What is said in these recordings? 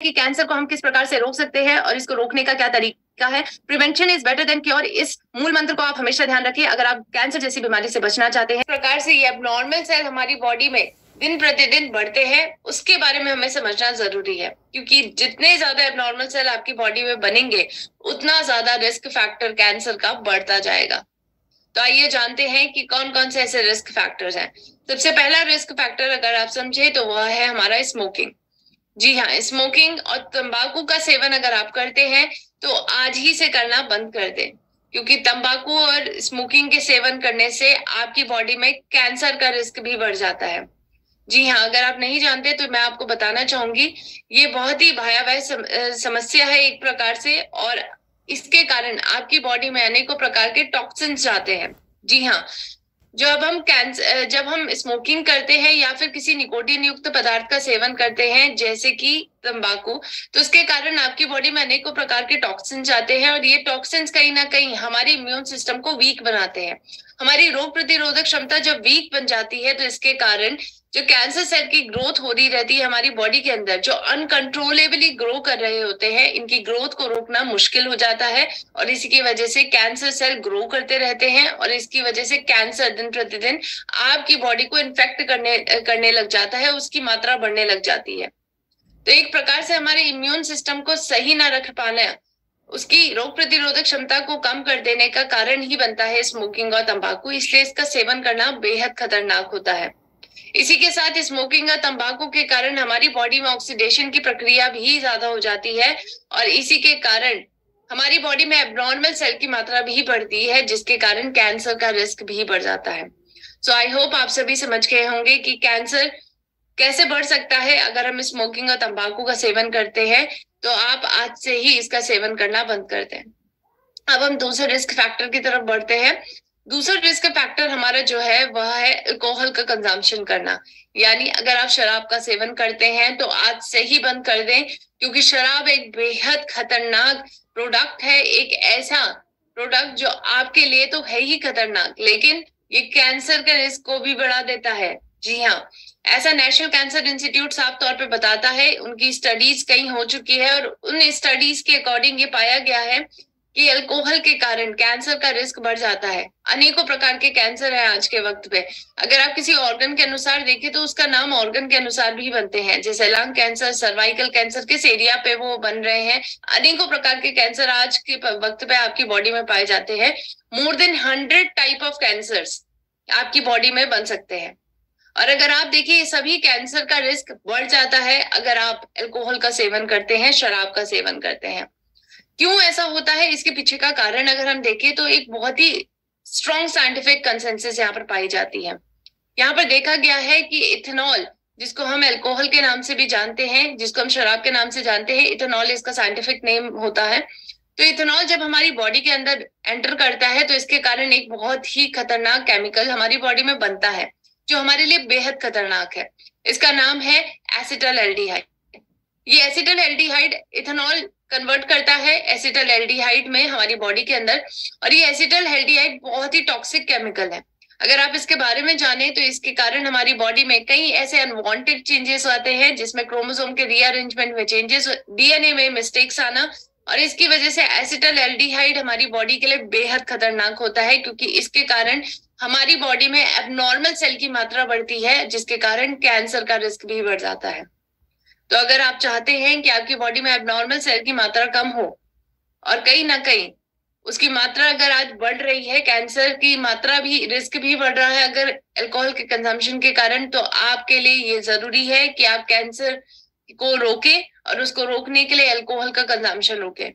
कि कैंसर को हम किस प्रकार से रोक सकते हैं और इसको रोकने का क्या तरीका है। Prevention is better than cure, इस मूल मंत्र को आप हमेशा ध्यान रखिए अगर आप कैंसर जैसी बीमारी से बचना चाहते हैं। इस प्रकार से ये एबनॉर्मल सेल हमारी बॉडी में दिन प्रतिदिन बढ़ते हैं, उसके बारे में हमें समझना जरूरी है, क्योंकि जितने ज्यादा एबनॉर्मल सेल आपकी बॉडी में बनेंगे उतना ज्यादा रिस्क फैक्टर कैंसर का बढ़ता जाएगा। तो आइए जानते हैं कि कौन कौन से ऐसे रिस्क फैक्टर्स हैं। सबसे पहला रिस्क फैक्टर अगर आप समझे तो वह है हमारा स्मोकिंग। जी हाँ, स्मोकिंग और तंबाकू का सेवन अगर आप करते हैं तो आज ही से करना बंद कर दें, क्योंकि तंबाकू और स्मोकिंग के सेवन करने से आपकी बॉडी में कैंसर का रिस्क भी बढ़ जाता है। जी हाँ, अगर आप नहीं जानते तो मैं आपको बताना चाहूंगी, ये बहुत ही भयावह समस्या है एक प्रकार से, और इसके कारण आपकी बॉडी में अनेकों प्रकार के टॉक्सिन्स जाते हैं। जी हाँ, जब हम स्मोकिंग करते हैं या फिर किसी निकोटीन युक्त पदार्थ का सेवन करते हैं जैसे कि तंबाकू, तो उसके कारण आपकी बॉडी में अनेकों प्रकार के टॉक्सिन्स जाते हैं और ये टॉक्सिन्स कहीं ना कहीं हमारे इम्यून सिस्टम को वीक बनाते हैं। हमारी रोग प्रतिरोधक क्षमता जब वीक बन जाती है तो इसके कारण जो कैंसर सेल की ग्रोथ हो रही रहती है हमारी बॉडी के अंदर, जो अनकंट्रोलेबली ग्रो कर रहे होते हैं, इनकी ग्रोथ को रोकना मुश्किल हो जाता है और इसी की वजह से कैंसर सेल ग्रो करते रहते हैं और इसकी वजह से कैंसर दिन प्रतिदिन आपकी बॉडी को इन्फेक्ट करने लग जाता है, उसकी मात्रा बढ़ने लग जाती है। तो एक प्रकार से हमारे इम्यून सिस्टम को सही ना रख पाना, उसकी रोग प्रतिरोधक क्षमता को कम कर देने का कारण ही बनता है स्मोकिंग और तंबाकू, इसलिए इसका सेवन करना बेहद खतरनाक होता है। इसी के साथ स्मोकिंग और तंबाकू के कारण हमारी बॉडी में ऑक्सीडेशन की प्रक्रिया भी ज्यादा हो जाती है और इसी के कारण हमारी बॉडी में एब्नॉर्मल सेल की मात्रा भी बढ़ती है, जिसके कारण कैंसर का रिस्क भी बढ़ जाता है। सो आई होप आप सभी समझ गए होंगे कि कैंसर कैसे बढ़ सकता है अगर हम स्मोकिंग और तंबाकू का सेवन करते हैं। तो आप आज से ही इसका सेवन करना बंद कर दें। अब हम दूसरे रिस्क फैक्टर की तरफ बढ़ते हैं। दूसरा रिस्क फैक्टर हमारा जो है वह है अल्कोहल का कंजम्पशन करना, यानी अगर आप शराब का सेवन करते हैं तो आज से ही बंद कर दें, क्योंकि शराब एक बेहद खतरनाक प्रोडक्ट है, एक ऐसा प्रोडक्ट जो आपके लिए तो है ही खतरनाक, लेकिन ये कैंसर के रिस्क को भी बढ़ा देता है। जी हाँ, ऐसा नेशनल कैंसर इंस्टीट्यूट साफ तौर पे बताता है, उनकी स्टडीज कई हो चुकी है और उन स्टडीज के अकॉर्डिंग ये पाया गया है कि अल्कोहल के कारण कैंसर का रिस्क बढ़ जाता है। अनेकों प्रकार के कैंसर है आज के वक्त पे, अगर आप किसी ऑर्गन के अनुसार देखें तो उसका नाम ऑर्गन के अनुसार भी बनते हैं, जैसे लंग कैंसर, सर्वाइकल कैंसर, किस एरिया पे वो बन रहे हैं। अनेकों प्रकार के कैंसर आज के वक्त पे आपकी बॉडी में पाए जाते हैं। More than 100 type of cancers आपकी बॉडी में बन सकते हैं, और अगर आप देखिए सभी कैंसर का रिस्क बढ़ जाता है अगर आप अल्कोहल का सेवन करते हैं, शराब का सेवन करते हैं। क्यों ऐसा होता है, इसके पीछे का कारण अगर हम देखें तो एक बहुत ही स्ट्रॉन्ग साइंटिफिक कंसेंसस यहाँ पर पाई जाती है। यहाँ पर देखा गया है कि इथेनॉल, जिसको हम अल्कोहल के नाम से भी जानते हैं, जिसको हम शराब के नाम से जानते हैं, इथेनॉल इसका साइंटिफिक नेम होता है। तो इथेनॉल जब हमारी बॉडी के अंदर एंटर करता है तो इसके कारण एक बहुत ही खतरनाक केमिकल हमारी बॉडी में बनता है जो हमारे लिए बेहद खतरनाक है। इसका नाम है एसिटल एल्डिहाइड। ये एसिटल एल्डिहाइड इथेनॉल कन्वर्ट करता है एसिटल एल्डिहाइड में हमारी बॉडी के अंदर, और ये एसिटल एल्डिहाइड बहुत ही टॉक्सिक केमिकल है। अगर आप इसके बारे में जाने तो इसके कारण हमारी बॉडी में कई ऐसे अनवांटेड चेंजेस आते हैं, जिसमें क्रोमोसोम के रीअरेंजमेंट में चेंजेस, डीएनए में मिस्टेक्स आना, और इसकी वजह से एसिटल एल्डिहाइड हमारी बॉडी के लिए बेहद खतरनाक होता है, क्योंकि इसके कारण हमारी बॉडी में एबनॉर्मल सेल की मात्रा बढ़ती है, जिसके कारण कैंसर का रिस्क भी बढ़ जाता है। तो अगर आप चाहते हैं कि आपकी बॉडी में एबनॉर्मल सेल की मात्रा कम हो, और कहीं ना कहीं उसकी मात्रा अगर आज बढ़ रही है, कैंसर की मात्रा भी, रिस्क भी बढ़ रहा है अगर अल्कोहल के कंजम्पशन के कारण, तो आपके लिए ये जरूरी है कि आप कैंसर को रोकें और उसको रोकने के लिए अल्कोहल का कंजम्पशन रोकें।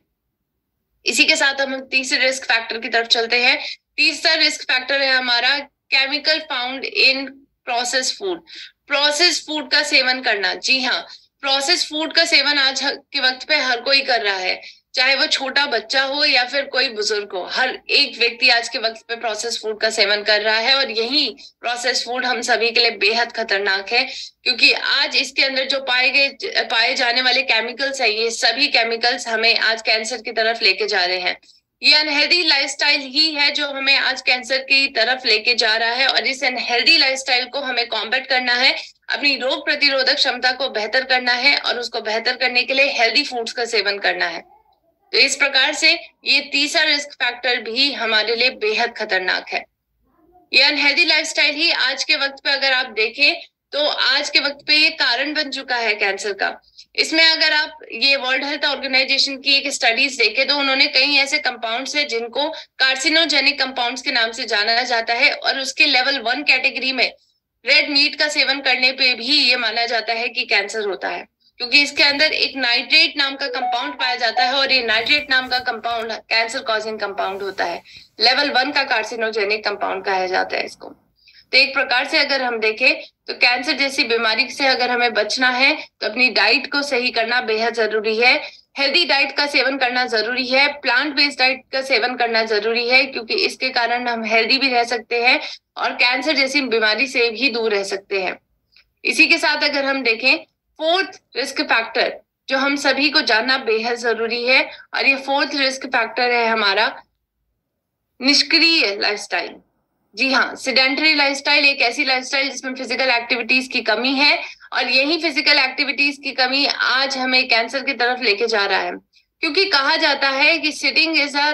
इसी के साथ हम तीसरे रिस्क फैक्टर की तरफ चलते हैं। तीसरा रिस्क फैक्टर है हमारा chemical found in process food. Process food का सेवन करना। जी हाँ, प्रोसेस फूड का सेवन आज के वक्त पे हर कोई कर रहा है, चाहे वो छोटा बच्चा हो या फिर कोई बुजुर्ग हो। हर एक व्यक्ति आज के वक्त पे प्रोसेस फूड का सेवन कर रहा है, और यही प्रोसेस फूड हम सभी के लिए बेहद खतरनाक है, क्योंकि आज इसके अंदर जो पाए जाने वाले केमिकल्स है, ये सभी केमिकल्स हमें आज कैंसर की तरफ लेके जा रहे हैं। ये अनहेल्दी लाइफस्टाइल ही है जो हमें आज कैंसर की तरफ लेके जा रहा है, और इस अनहेल्दी लाइफस्टाइल को हमें कॉम्बैट करना है। अपनी रोग प्रतिरोधक क्षमता को बेहतर करना है और उसको बेहतर करने के लिए हेल्दी फूड्स का सेवन करना है। तो इस प्रकार से ये तीसरा रिस्क फैक्टर भी हमारे लिए बेहद खतरनाक है। ये अनहेल्दी लाइफस्टाइल ही आज के वक्त पे अगर आप देखें तो आज के वक्त पे ये कारण बन चुका है कैंसर का। इसमें अगर आप ये वर्ल्ड हेल्थ ऑर्गेनाइजेशन की एक स्टडीज देखें तो उन्होंने कई ऐसे कंपाउंड्स है जिनको कार्सिनोजेनिक कंपाउंड्स के नाम से जाना जाता है, और उसके लेवल 1 कैटेगरी में रेड मीट का सेवन करने पे भी ये माना जाता है कि कैंसर होता है, क्योंकि इसके अंदर एक नाइट्रेट नाम का कंपाउंड पाया जाता है और ये नाइट्रेट नाम का कंपाउंड कैंसर कॉजिंग कंपाउंड होता है। लेवल 1 का कार्सिनोजेनिक कंपाउंड कहा जाता है इसको। तो एक प्रकार से अगर हम देखें तो कैंसर जैसी बीमारी से अगर हमें बचना है तो अपनी डाइट को सही करना बेहद जरूरी है। हेल्दी डाइट का सेवन करना जरूरी है, प्लांट बेस्ड डाइट का सेवन करना जरूरी है, क्योंकि इसके कारण हम हेल्दी भी रह सकते हैं और कैंसर जैसी बीमारी से भी दूर रह सकते हैं। इसी के साथ अगर हम देखें फोर्थ रिस्क फैक्टर जो हम सभी को जानना बेहद जरूरी है, और ये फोर्थ रिस्क फैक्टर है हमारा निष्क्रिय लाइफस्टाइल। जी हाँ, सेडेंटरी लाइफस्टाइल एक ऐसी लाइफस्टाइल जिसमें फिजिकल एक्टिविटीज की कमी है, और यही फिजिकल एक्टिविटीज की कमी आज हमें कैंसर की तरफ लेके जा रहा है। क्योंकि कहा जाता है कि sitting is a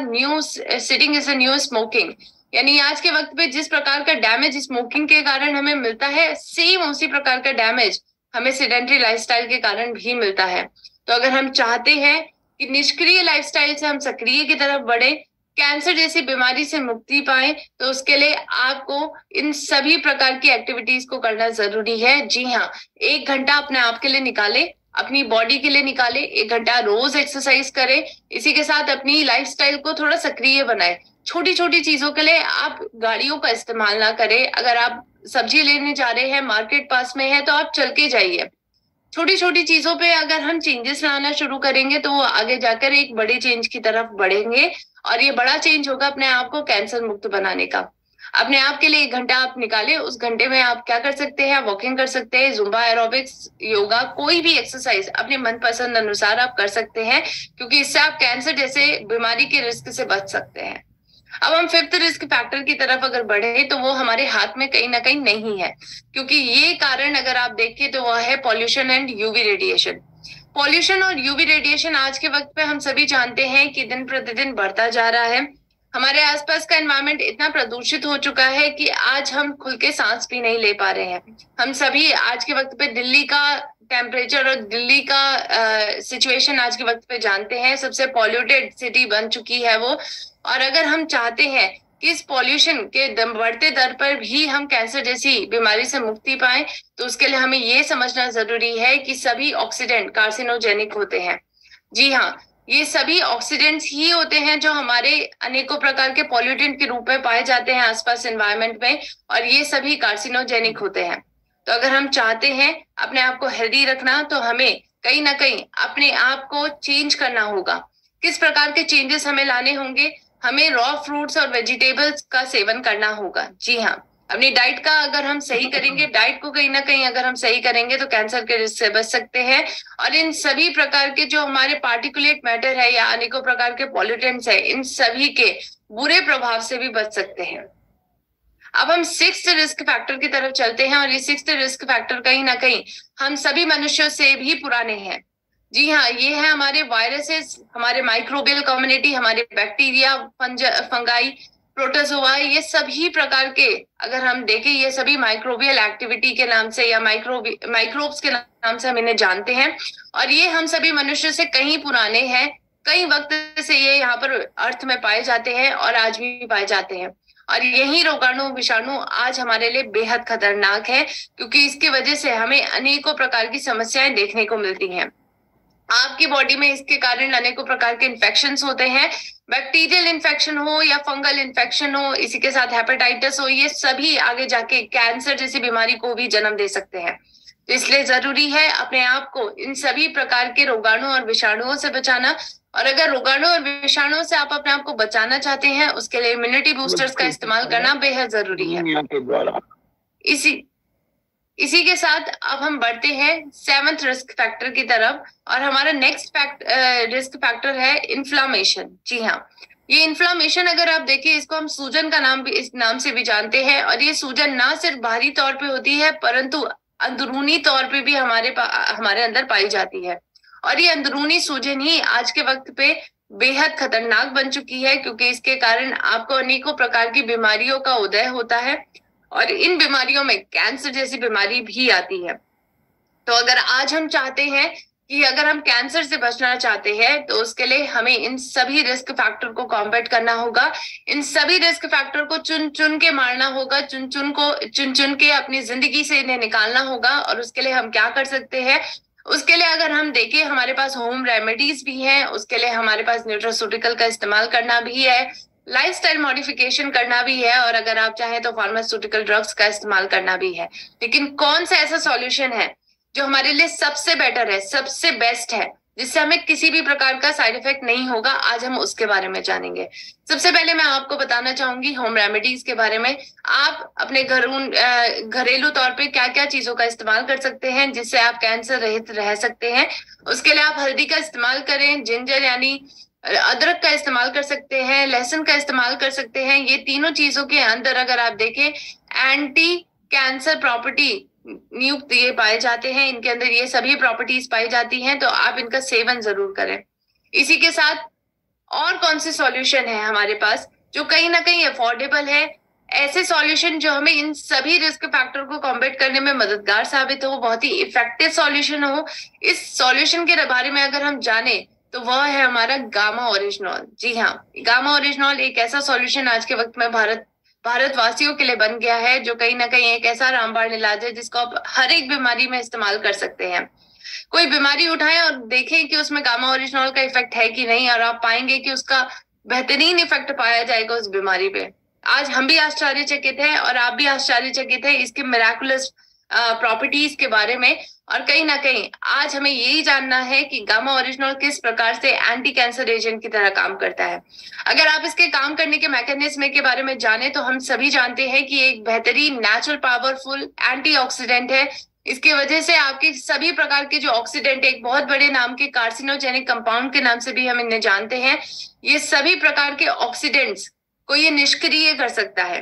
new smoking, यानी आज के वक्त पे जिस प्रकार का डैमेज स्मोकिंग के कारण हमें मिलता है, सेम उसी प्रकार का डैमेज हमें सेडेंटरी लाइफस्टाइल के कारण भी मिलता है। तो अगर हम चाहते हैं कि निष्क्रिय लाइफस्टाइल से हम सक्रिय की तरफ बढ़े, कैंसर जैसी बीमारी से मुक्ति पाए, तो उसके लिए आपको इन सभी प्रकार की एक्टिविटीज को करना जरूरी है। जी हाँ, 1 घंटा अपने आप के लिए निकाले, अपनी बॉडी के लिए निकाले, 1 घंटा रोज एक्सरसाइज करें। इसी के साथ अपनी लाइफस्टाइल को थोड़ा सक्रिय बनाए। छोटी छोटी चीजों के लिए आप गाड़ियों का इस्तेमाल ना करें। अगर आप सब्जी लेने जा रहे हैं, मार्केट पास में है, तो आप चल के जाइए। छोटी छोटी चीजों पे अगर हम चेंजेस लाना शुरू करेंगे तो वो आगे जाकर एक बड़े चेंज की तरफ बढ़ेंगे, और ये बड़ा चेंज होगा अपने आप को कैंसर मुक्त बनाने का। अपने आप के लिए 1 घंटा आप निकाले, उस घंटे में आप क्या कर सकते हैं, वॉकिंग कर सकते हैं, जुम्बा, एरोबिक्स, योगा, कोई भी एक्सरसाइज अपने मनपसंद अनुसार आप कर सकते हैं, क्योंकि इससे आप कैंसर जैसे बीमारी के रिस्क से बच सकते हैं। अब हम फिफ्थ रिस्क फैक्टर की तरफ अगर बढ़े तो वो हमारे हाथ में कहीं ना कहीं नहीं है, क्योंकि ये कारण अगर आप देखें तो वह है pollution and UV radiation. Pollution और यूवी रेडिएशन आज के वक्त पे हम सभी जानते हैं कि दिन प्रतिदिन बढ़ता जा रहा है। हमारे आसपास का एनवायरनमेंट इतना प्रदूषित हो चुका है कि आज हम खुल के सांस भी नहीं ले पा रहे हैं। हम सभी आज के वक्त पे दिल्ली का टेम्परेचर और दिल्ली का सिचुएशन आज के वक्त पे जानते हैं, सबसे पॉल्यूटेड सिटी बन चुकी है वो। और अगर हम चाहते हैं कि इस पॉल्यूशन के बढ़ते दर पर भी हम कैंसर जैसी बीमारी से मुक्ति पाएं, तो उसके लिए हमें ये समझना जरूरी है कि सभी ऑक्सीडेंट कार्सिनोजेनिक होते हैं। जी हाँ, ये सभी ऑक्सीडेंट्स ही होते हैं जो हमारे अनेकों प्रकार के पॉल्यूटेंट के रूप में पाए जाते हैं आसपास एनवायरनमेंट में, और ये सभी कार्सिनोजेनिक होते हैं। तो अगर हम चाहते हैं अपने आप को हेल्दी रखना, तो हमें कहीं ना कहीं अपने आप को चेंज करना होगा। किस प्रकार के चेंजेस हमें लाने होंगे? हमें रॉ फ्रूट्स और वेजिटेबल्स का सेवन करना होगा। जी हाँ, अपनी डाइट का अगर हम सही करेंगे, डाइट को कहीं ना कहीं अगर हम सही करेंगे तो कैंसर के रिस्क से बच सकते हैं, और इन सभी प्रकार के जो हमारे पार्टिकुलेट मैटर है या अनेकों प्रकार के पॉल्यूटेंट्स है, इन सभी के बुरे प्रभाव से भी बच सकते हैं। अब हम 6th रिस्क फैक्टर की तरफ चलते हैं, और ये 6th रिस्क फैक्टर कहीं ना कहीं हम सभी मनुष्यों से भी पुराने हैं। जी हाँ, ये है हमारे वायरसेस, हमारे माइक्रोबियल कम्युनिटी, हमारे बैक्टीरिया, फंगाई, प्रोटोजोआ, ये सभी प्रकार के अगर हम देखें, ये सभी माइक्रोबियल एक्टिविटी के नाम से या माइक्रोब्स के नाम से हम इन्हें जानते हैं, और ये हम सभी मनुष्य से कहीं पुराने हैं। कई वक्त से ये यहाँ पर अर्थ में पाए जाते हैं और आज भी पाए जाते हैं, और यही रोगाणु विषाणु आज हमारे लिए बेहद खतरनाक है, क्योंकि इसकी वजह से हमें अनेकों प्रकार की समस्याएं देखने को मिलती हैं। आपकी बॉडी में इसके कारण अनेकों प्रकार के इन्फेक्शंस होते हैं, बैक्टीरियल इन्फेक्शन हो या फंगल इन्फेक्शन हो, इसी के साथ हेपेटाइटिस हो, ये सभी आगे जाके कैंसर जैसी बीमारी को भी जन्म दे सकते हैं। तो इसलिए जरूरी है अपने आप को इन सभी प्रकार के रोगाणु और विषाणुओं से बचाना, और अगर रोगाणु और विषाणुओं से आप अपने आप को बचाना चाहते हैं, उसके लिए इम्यूनिटी बूस्टर्स का इस्तेमाल करना बेहद जरूरी है। इसी के साथ अब हम बढ़ते हैं 7th रिस्क फैक्टर की तरफ, और हमारा नेक्स्ट रिस्क फैक्टर है इन्फ्लामेशन। जी हाँ, ये इन्फ्लामेशन अगर आप देखिए, इसको हम सूजन का नाम भी, इस नाम से भी जानते हैं, और ये सूजन ना सिर्फ बाहरी तौर पे होती है परंतु अंदरूनी तौर पे भी हमारे अंदर पाई जाती है। और ये अंदरूनी सूजन ही आज के वक्त पे बेहद खतरनाक बन चुकी है, क्योंकि इसके कारण आपको अनेकों प्रकार की बीमारियों का उदय होता है और इन बीमारियों में कैंसर जैसी बीमारी भी आती है। तो अगर आज हम चाहते हैं कि अगर हम कैंसर से बचना चाहते हैं तो उसके लिए हमें इन सभी रिस्क फैक्टर को कॉम्बैट करना होगा। इन सभी रिस्क फैक्टर को चुन चुन के मारना होगा, चुन चुन के अपनी जिंदगी से इन्हें निकालना होगा। और उसके लिए हम क्या कर सकते हैं? उसके लिए अगर हम देखें, हमारे पास होम रेमेडीज भी हैं, उसके लिए हमारे पास न्यूट्रास्यूटिकल का इस्तेमाल करना भी है, लाइफस्टाइल मॉडिफिकेशन करना भी है, और अगर आप चाहें तो फार्मास्यूटिकल ड्रग्स का इस्तेमाल करना भी है। लेकिन कौन सा ऐसा सॉल्यूशन है जो हमारे लिए सबसे बेटर है, सबसे बेस्ट है, जिससे हमें किसी भी प्रकार का साइड इफेक्ट नहीं होगा? आज हम उसके बारे में जानेंगे। सबसे पहले मैं आपको बताना चाहूंगी होम रेमेडीज के बारे में। आप अपने घरेलू तौर पे क्या क्या चीजों का इस्तेमाल कर सकते हैं जिससे आप कैंसर रहित रह सकते हैं। उसके लिए आप हल्दी का इस्तेमाल करें, जिंजर यानी अदरक का इस्तेमाल कर सकते हैं, लहसुन का इस्तेमाल कर सकते हैं। ये तीनों चीजों के अंदर अगर आप देखें, एंटी कैंसर प्रॉपर्टी नियुक्त ये पाए जाते हैं, इनके अंदर ये सभी प्रॉपर्टीज पाई जाती हैं, तो आप इनका सेवन जरूर करें। इसी के साथ और कौन से सॉल्यूशन है हमारे पास जो कहीं ना कहीं अफोर्डेबल है, ऐसे सॉल्यूशन जो हमें इन सभी रिस्क फैक्टर को कॉम्बैट करने में मददगार साबित हो, बहुत ही इफेक्टिव सॉल्यूशन हो। इस सॉल्यूशन के बारे में अगर हम जाने तो वह है हमारा गामा ओरिजिनॉल। जी हाँ, गामा ओरिजिनॉल एक ऐसा सॉल्यूशन आज के वक्त में भारतवासियों के लिए बन गया है, जो कहीं ना कहीं एक ऐसा रामबाण इलाज है जिसको आप हर एक बीमारी में इस्तेमाल कर सकते हैं। कोई बीमारी उठाएं और देखें कि उसमें गामा ओरिजिनॉल का इफेक्ट है कि नहीं, और आप पाएंगे कि उसका बेहतरीन इफेक्ट पाया जाएगा उस बीमारी पे। आज हम भी आश्चर्यचकित हैं और आप भी आश्चर्यचकित हैं इसके मिराकुलस प्रॉपर्टीज के बारे में। और कहीं ना कहीं आज हमें यही जानना है कि गामा ओरिजिनॉल किस प्रकार से एंटी कैंसर एजेंट की तरह काम करता है। अगर आप इसके काम करने के मैकेनिज्म के बारे में जाने तो हम सभी जानते हैं कि एक बेहतरीन नेचुरल पावरफुल एंटीऑक्सीडेंट है। इसकी वजह से आपके सभी प्रकार के जो ऑक्सीडेंट, एक बहुत बड़े नाम के कार्सिनोजेनिक कंपाउंड के नाम से भी हम इन्हें जानते हैं, ये सभी प्रकार के ऑक्सीडेंट्स को ये निष्क्रिय कर सकता है,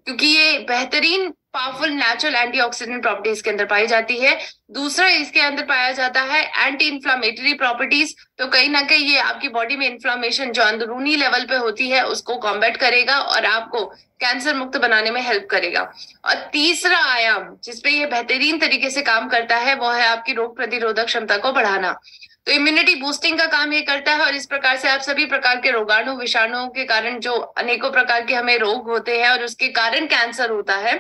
क्योंकि ये बेहतरीन पावरफुल नेचुरल एंटीऑक्सीडेंट प्रॉपर्टीज के अंदर पाई जाती है। दूसरा, इसके अंदर पाया जाता है एंटी इन्फ्लामेटरी प्रॉपर्टीज। तो कहीं ना कहीं ये आपकी बॉडी में इन्फ्लामेशन जो अंदरूनी लेवल पे होती है उसको कॉम्बैट करेगा और आपको कैंसर मुक्त बनाने में हेल्प करेगा। और तीसरा आयाम जिसपे ये बेहतरीन तरीके से काम करता है वो है आपकी रोग प्रतिरोधक क्षमता को बढ़ाना। तो इम्यूनिटी बूस्टिंग का काम ये करता है, और इस प्रकार से आप सभी प्रकार के रोगाणु विषाणुओं के कारण जो अनेकों प्रकार के हमें रोग होते हैं और उसके कारण कैंसर होता है,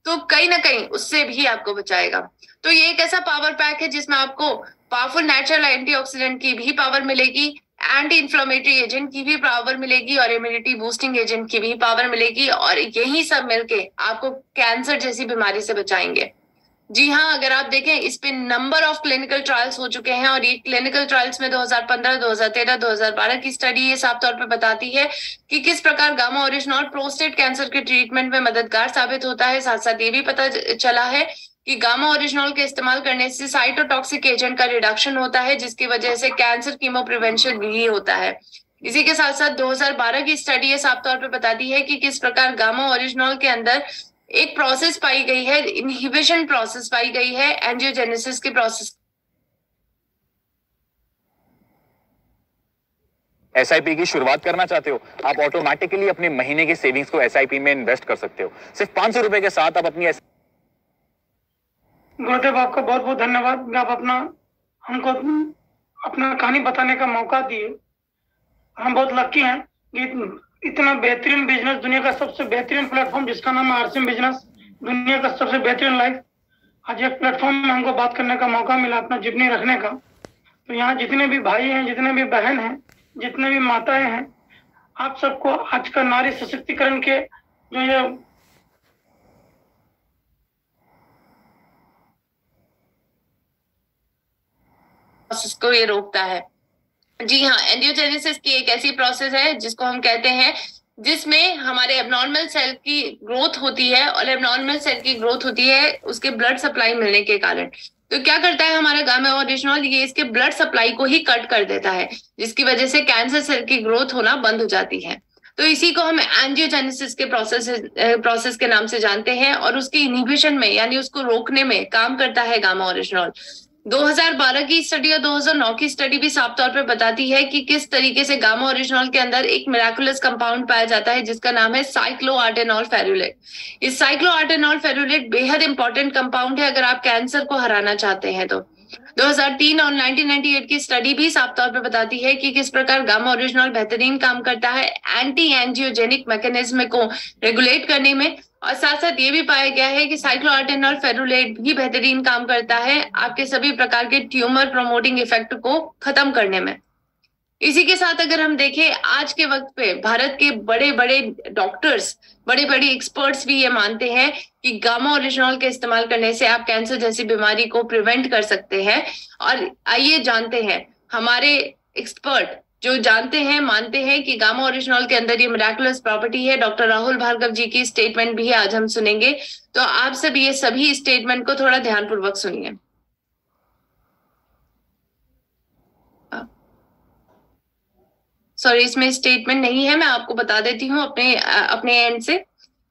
तो कहीं ना कहीं उससे भी आपको बचाएगा। तो ये एक ऐसा पावर पैक है जिसमें आपको पावरफुल नेचुरल एंटीऑक्सीडेंट की भी पावर मिलेगी, एंटी इन्फ्लेमेटरी एजेंट की भी पावर मिलेगी और इम्यूनिटी बूस्टिंग एजेंट की भी पावर मिलेगी, और यही सब मिलके आपको कैंसर जैसी बीमारी से बचाएंगे। जी हाँ, अगर आप देखें इस पे नंबर ऑफ क्लिनिकल ट्रायल्स हो चुके हैं, और ये क्लिनिकल ट्रायल्स में 2015, 2013, 2012 की स्टडी ये साफ तौर पे बताती है कि किस प्रकार गामा ओरिजिनॉल प्रोस्टेट कैंसर के ट्रीटमेंट में मददगार साबित होता है। साथ साथ ये भी पता चला है कि गामा ओरिजिनॉल के इस्तेमाल करने से साइटोटॉक्सिक एजेंट का रिडक्शन होता है, जिसकी वजह से कैंसर कीमो प्रिवेंशन भी होता है। इसी के साथ साथ 2012 की स्टडी ये साफ तौर पे बताती है कि किस प्रकार गामा ओरिजिनॉल के अंदर एक प्रोसेस पाई गई है, इनहिबिशन प्रोसेस पाई गई है एंजियोजेनेसिस की प्रोसेस। एसआईपी की शुरुआत करना चाहते हो, आप ऑटोमेटिकली अपने महीने की सेविंग्स को एसआईपी में इन्वेस्ट कर सकते हो। सिर्फ 500 रुपए के साथ आप अपनी गुरुदेव आपका बहुत बहुत धन्यवाद। आप हमको अपना कहानी बताने का मौका दिए। हम बहुत लकी हैं कि इतना बेहतरीन बिजनेस, दुनिया का सबसे बेहतरीन प्लेटफॉर्म जिसका नाम है आरसीएम बिजनेस, दुनिया का सबसे बेहतरीन लाइफ, आज एक प्लेटफॉर्म में हमको बात करने का मौका मिला, अपना जीवनी रखने का। तो यहाँ जितने भी भाई हैं, जितने भी बहन हैं, जितने भी माताएं हैं, आप सबको आज का नारी सशक्तिकरण के जो ये को ये रोकता है। जी हाँ, एंजियोजेनेसिस की एक ऐसी प्रोसेस है जिसको हम कहते हैं, जिसमें हमारे एबनॉर्मल सेल की ग्रोथ होती है, और एबनॉर्मल सेल की ग्रोथ होती है उसके ब्लड सप्लाई मिलने के कारण। तो क्या करता है हमारा गामा ओरिजिनॉल, ये इसके ब्लड सप्लाई को ही कट कर देता है, जिसकी वजह से कैंसर सेल की ग्रोथ होना बंद हो जाती है। तो इसी को हम एंजियोजेनेसिस के प्रोसेस के नाम से जानते हैं, और उसके इनहिबिशन में यानी उसको रोकने में काम करता है गामा ओरिजिनॉल। 2012 की स्टडी और 2009 की स्टडी भी साफ तौर पर बताती है कि किस तरीके से गामा ओरिजिनॉल के अंदर एक मिराकुलस कंपाउंड पाया जाता है जिसका नाम है साइक्लोआर्टेनॉल फेरुलेट। इस साइक्लोआर्टेनॉल फेरुलेट बेहद इंपॉर्टेंट कंपाउंड है अगर आप कैंसर को हराना चाहते हैं तो। 2003 और 1998 की स्टडी भी साफ तौर पे बताती है कि किस प्रकार गामा ओरिजिनॉल बेहतरीन काम करता है एंटी एंजियोजेनिक मैकेनिज्म को रेगुलेट करने में, और साथ साथ ये भी पाया गया है कि साइक्लोआर्टेनॉल फेरुलेट भी बेहतरीन काम करता है आपके सभी प्रकार के ट्यूमर प्रोमोटिंग इफेक्ट को खत्म करने में। इसी के साथ अगर हम देखें आज के वक्त पे भारत के बड़े बड़े डॉक्टर्स, बड़े बड़े एक्सपर्ट्स भी ये मानते हैं कि गामा ओरिजिनॉल के इस्तेमाल करने से आप कैंसर जैसी बीमारी को प्रिवेंट कर सकते हैं। और आइए जानते हैं हमारे एक्सपर्ट जो जानते हैं, मानते हैं कि गामा ओरिजिनॉल के अंदर ये मिराकुलस प्रॉपर्टी है। डॉक्टर राहुल भार्गव जी की स्टेटमेंट भी आज हम सुनेंगे, तो आप सब ये सभी स्टेटमेंट को थोड़ा ध्यानपूर्वक सुनिए। सॉरी, इसमें स्टेटमेंट नहीं है, मैं आपको बता देती हूँ अपने एंड से।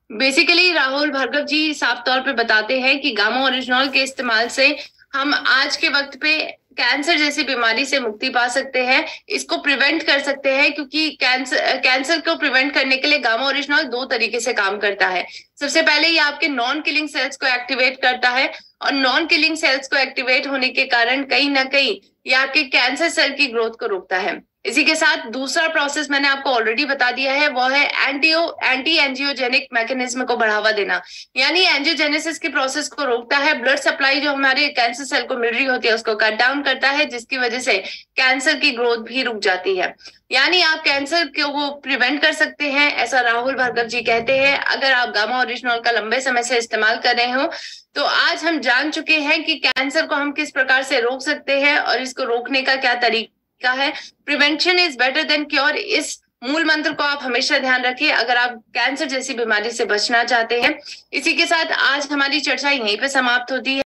बेसिकली राहुल भार्गव जी साफ तौर पे बताते हैं कि गामा ओरिजिनॉल के इस्तेमाल से हम आज के वक्त पे कैंसर जैसी बीमारी से मुक्ति पा सकते हैं, इसको प्रिवेंट कर सकते हैं, क्योंकि कैंसर को प्रिवेंट करने के लिए गामा ओरिजिनॉल दो तरीके से काम करता है। सबसे पहले ये आपके नॉन किलिंग सेल्स को एक्टिवेट करता है, और नॉन किलिंग सेल्स को एक्टिवेट होने के कारण कहीं ना कहीं ये आपके कैंसर सेल की ग्रोथ को रोकता है। इसी के साथ दूसरा प्रोसेस मैंने आपको ऑलरेडी बता दिया है, वो है एंटी एंजियोजेनिक मैकेनिज्म को बढ़ावा देना, यानी एंजियोजेनेसिस के प्रोसेस को रोकता है। ब्लड सप्लाई जो हमारे कैंसर सेल को मिल रही होती है उसको कट डाउन करता है, जिसकी वजह से कैंसर की ग्रोथ भी रुक जाती है। यानी आप कैंसर को प्रिवेंट कर सकते हैं, ऐसा राहुल भार्गव जी कहते हैं, अगर आप गामा ओरिजिनॉल का लंबे समय से इस्तेमाल कर रहे हो। तो आज हम जान चुके हैं कि कैंसर को हम किस प्रकार से रोक सकते हैं और इसको रोकने का क्या तरीका है। Prevention is better than cure, इस मूल मंत्र को आप हमेशा ध्यान रखिए अगर आप कैंसर जैसी बीमारी से बचना चाहते हैं। इसी के साथ आज हमारी चर्चा यहीं पे समाप्त होती है।